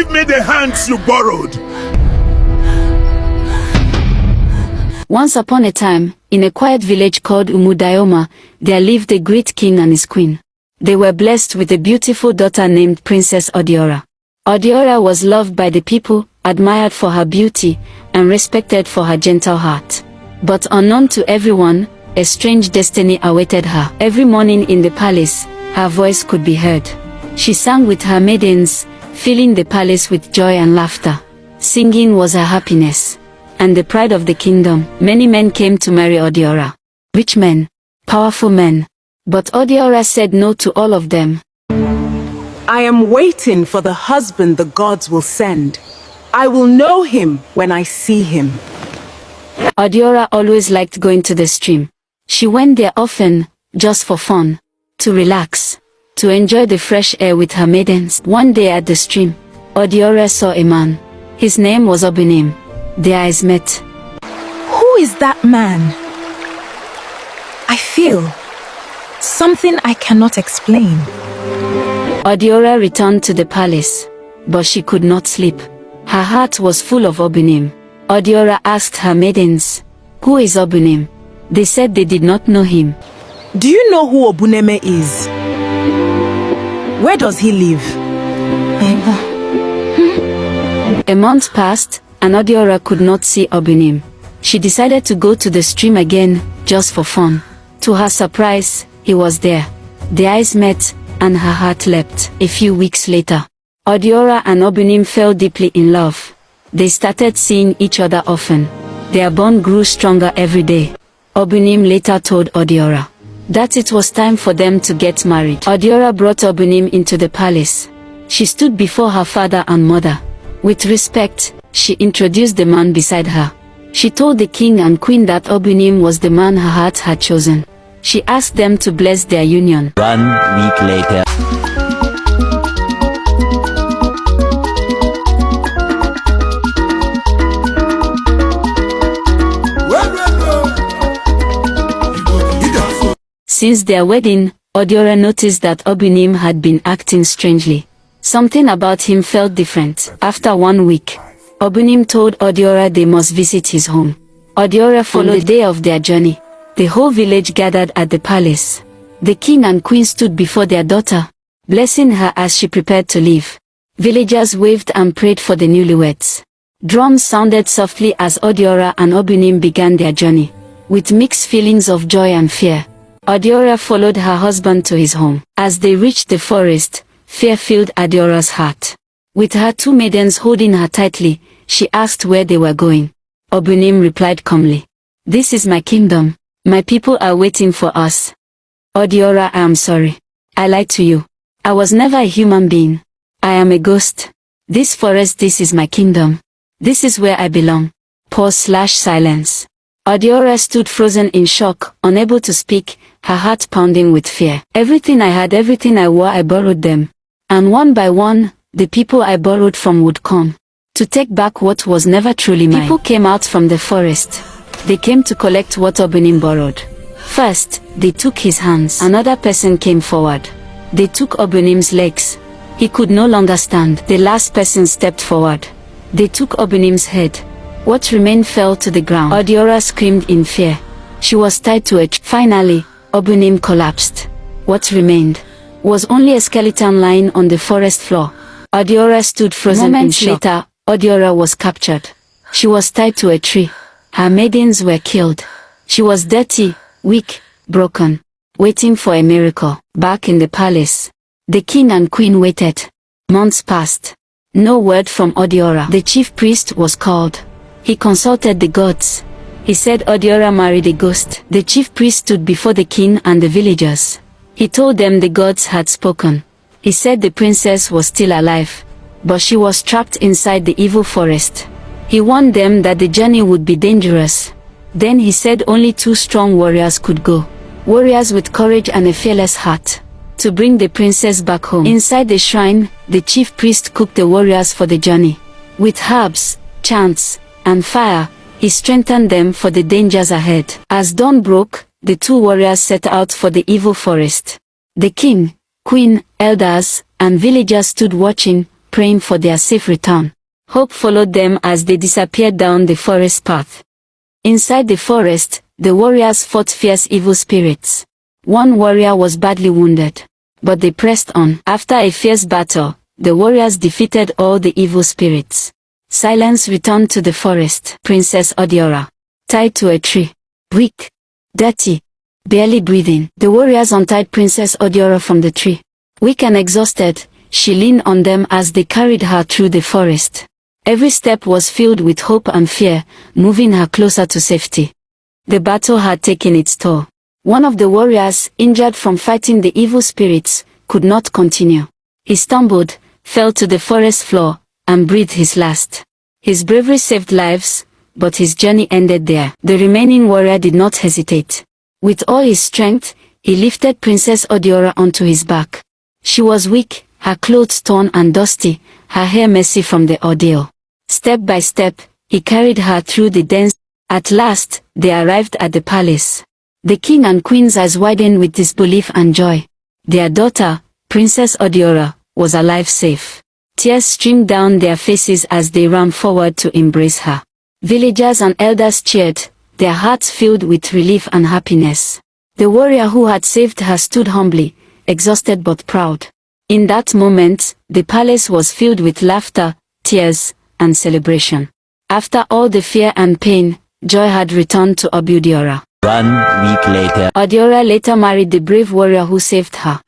Give me the hands you borrowed. Once upon a time, in a quiet village called Umu Diyoma, there lived a great king and his queen. They were blessed with a beautiful daughter named Princess Odiora. Odiora was loved by the people, admired for her beauty, and respected for her gentle heart. But unknown to everyone, a strange destiny awaited her. Every morning in the palace, her voice could be heard. She sang with her maidens, filling the palace with joy and laughter. Singing was her happiness and the pride of the kingdom. Many men came to marry Odiora. Rich men, powerful men. But Odiora said no to all of them. I am waiting for the husband the gods will send. I will know him when I see him. Odiora always liked going to the stream. She went there often, just for fun, to relax, to enjoy the fresh air with her maidens. One day at the stream, Odiora saw a man. His name was Obunim. Their eyes met. Who is that man? I feel something I cannot explain. Odiora returned to the palace, but she could not sleep. Her heart was full of Obunim. Odiora asked her maidens, "Who is Obunim?" They said they did not know him. Do you know who Obuneme is? Where does he live? A month passed, and Odiora could not see Obunim. She decided to go to the stream again, just for fun. To her surprise, he was there. Their eyes met, and her heart leapt. A few weeks later, Odiora and Obunim fell deeply in love. They started seeing each other often. Their bond grew stronger every day. Obunim later told Odiora that it was time for them to get married. Odiora brought Obunim into the palace. She stood before her father and mother. With respect, she introduced the man beside her. She told the king and queen that Obunim was the man her heart had chosen. She asked them to bless their union. 1 week later. Since their wedding, Odiora noticed that Obunim had been acting strangely. Something about him felt different. After 1 week, Obunim told Odiora they must visit his home. Odiora followed. On the day of their journey, the whole village gathered at the palace. The king and queen stood before their daughter, blessing her as she prepared to leave. Villagers waved and prayed for the newlyweds. Drums sounded softly as Odiora and Obunim began their journey, with mixed feelings of joy and fear. Odiora followed her husband to his home. As they reached the forest, fear filled Odiora's heart. With her two maidens holding her tightly, she asked where they were going. Obunim replied calmly, "This is my kingdom. My people are waiting for us." Odiora, I am sorry. I lied to you. I was never a human being. I am a ghost. This forest, this is my kingdom. This is where I belong. Silence. Odiora stood frozen in shock, unable to speak, her heart pounding with fear. Everything I had, everything I wore, I borrowed them. And one by one, the people I borrowed from would come to take back what was never truly mine. People came out from the forest. They came to collect what Obunim borrowed. First, they took his hands. Another person came forward. They took Obunim's legs. He could no longer stand. The last person stepped forward. They took Obunim's head. What remained fell to the ground. Odiora screamed in fear. She was tied to a tree. Finally, Obunim collapsed. What remained was only a skeleton lying on the forest floor. Odiora stood frozen in shock. Later, Odiora was captured. She was tied to a tree. Her maidens were killed. She was dirty, weak, broken, waiting for a miracle. Back in the palace, the king and queen waited. Months passed. No word from Odiora. The chief priest was called. He consulted the gods. He said Odiora married a ghost. The chief priest stood before the king and the villagers. He told them the gods had spoken. He said the princess was still alive, but she was trapped inside the evil forest. He warned them that the journey would be dangerous. Then he said only 2 strong warriors could go. Warriors with courage and a fearless heart, to bring the princess back home. Inside the shrine, the chief priest cooked the warriors for the journey. With herbs, chants, and fire, he strengthened them for the dangers ahead. As dawn broke, the 2 warriors set out for the evil forest. The king, queen, elders, and villagers stood watching, praying for their safe return. Hope followed them as they disappeared down the forest path. Inside the forest, the warriors fought fierce evil spirits. One warrior was badly wounded, but they pressed on. After a fierce battle, the warriors defeated all the evil spirits. Silence returned to the forest. Princess Odiora, tied to a tree, weak, dirty, barely breathing. The warriors untied Princess Odiora from the tree. Weak and exhausted, she leaned on them as they carried her through the forest. Every step was filled with hope and fear, moving her closer to safety. The battle had taken its toll. One of the warriors, injured from fighting the evil spirits, could not continue. He stumbled, fell to the forest floor, and breathed his last. His bravery saved lives, but his journey ended there. The remaining warrior did not hesitate. With all his strength, he lifted Princess Odiora onto his back. She was weak, her clothes torn and dusty, her hair messy from the ordeal. Step by step, he carried her through the dense. At last, they arrived at the palace. The king and queen's eyes widened with disbelief and joy. Their daughter, Princess Odiora, was alive, safe. Tears streamed down their faces as they ran forward to embrace her. Villagers and elders cheered, their hearts filled with relief and happiness. The warrior who had saved her stood humbly, exhausted but proud. In that moment, the palace was filled with laughter, tears, and celebration. After all the fear and pain, joy had returned to Umu Diyoma. 1 week later. Odiora later married the brave warrior who saved her.